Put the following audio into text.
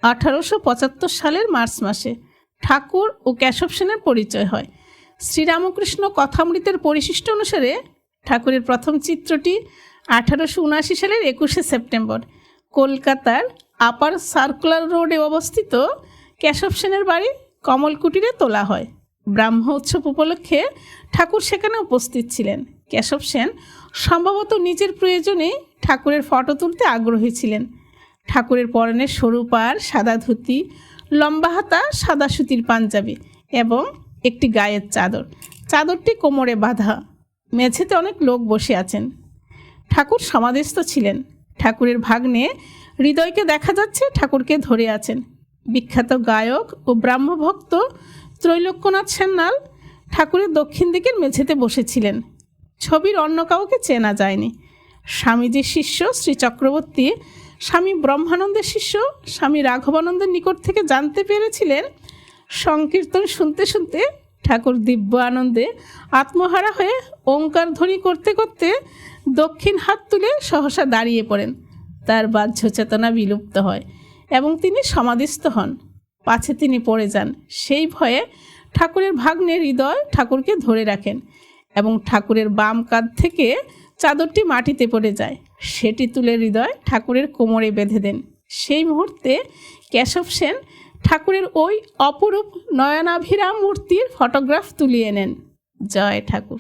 1875 সালের মার্চ মাসে ঠাকুর ও কেশব সেনের পরিচয় হয়। শ্রীরামকৃষ্ণ কথামৃতের পরিশিষ্ট অনুসারে ঠাকুরের প্রথম চিত্রটি 1879 সালের 21শে সেপ্টেম্বর কলকাতার আপার সার্কুলার রোডে অবস্থিত কেশব সেনের বাড়ি কমলকুটিরে তোলা হয়। ব্রাহ্ম উৎসব উপলক্ষে ঠাকুর সেখানে উপস্থিত ছিলেন। কেশব সেন সম্ভবত নিজের প্রয়োজনেই ঠাকুরের ফটো তুলতে আগ্রহী ছিলেন। ঠাকুরের পরনে সরু পাড় সাদা ধুতি, লম্বা হাতা সাদা সুতির পাঞ্জাবি এবং একটি গায়ের চাদর। চাদরটি কোমরে বাঁধা। মেঝেতে অনেক লোক বসে আছেন। ঠাকুর সমাধিস্থ ছিলেন। ঠাকুরের ভাগ্নে হৃদয়কে দেখা যাচ্ছে ঠাকুরকে ধরে আছেন। বিখ্যাত গায়ক ও ব্রাহ্মভক্ত ত্রৈলোক্যনাথ সান্যাল ঠাকুরের দক্ষিণ দিকের মেঝেতে বসেছিলেন। ছবির অন্য কাউকে চেনা যায়নি। স্বামীজির শিষ্য শ্রী চক্রবর্তী স্বামী ব্রহ্মানন্দের শিষ্য স্বামী রাঘবানন্দের নিকট থেকে জানতে পেরেছিলেন সংকীর্তন শুনতে শুনতে ঠাকুর দিব্য আনন্দে আত্মহারা হয়ে ওঙ্কার ধ্বনি করতে করতে দক্ষিণ হাত তুলে সহসা দাঁড়িয়ে পড়েন। তার বাহ্য চেতনা বিলুপ্ত হয় এবং তিনি সমাধিস্থ হন। পাছে তিনি পড়ে যান। সেই ভয়ে ঠাকুরের ভাগ্নে হৃদয় ঠাকুরকে ধরে রাখেন এবং ঠাকুরের বাম কাঁধ থেকে চাদরটি মাটিতে পড়ে যায়। সেটি তুলে হৃদয় ঠাকুরের কোমরে বেঁধে দেন। সেই মুহূর্তে কেশব সেন ঠাকুরের ওই অপরূপ নয়নাভিরাম মূর্তির ফটোগ্রাফ তুলিয়ে নেন। জয় ঠাকুর।